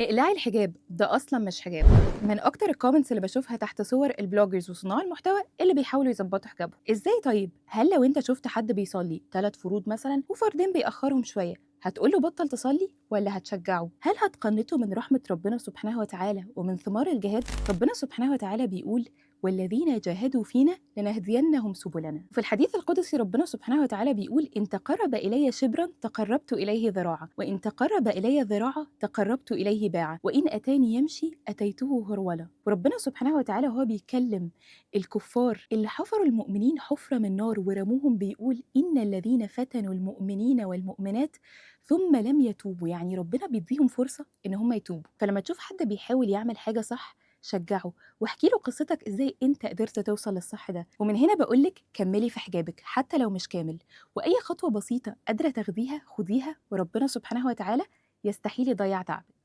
اقلعي الحجاب ده اصلا مش حجاب. من اكتر الكومنتس اللي بشوفها تحت صور البلوجرز وصناع المحتوى اللي بيحاولوا يظبطوا حجابهم. ازاي طيب؟ هل لو انت شفت حد بيصلي 3 فروض مثلا وفردين بيأخرهم شويه هتقول له بطل تصلي ولا هتشجعه؟ هل هتقنطه من رحمه ربنا سبحانه وتعالى ومن ثمار الجهاد؟ ربنا سبحانه وتعالى بيقول: والذين جاهدوا فينا لنهدينهم سبلنا. في الحديث القدسي ربنا سبحانه وتعالى بيقول: إن تقرب إلي شبرا تقربت إليه ذراعا، وإن تقرب إلي ذراعا تقربت إليه باعا، وإن أتاني يمشي أتيته هرولا. وربنا سبحانه وتعالى هو بيكلم الكفار اللي حفروا المؤمنين حفرة من نار ورموهم بيقول: إن الذين فتنوا المؤمنين والمؤمنات ثم لم يتوبوا. يعني ربنا بيديهم فرصة إن هم يتوبوا. فلما تشوف حد بيحاول يعمل حاجة صح شجعه واحكي له قصتك ازاي انت قدرت توصل للصح ده. ومن هنا بقولك كملي في حجابك حتى لو مش كامل، واي خطوه بسيطه قادره تاخديها خديها، وربنا سبحانه وتعالى يستحيل يضيع تعبك.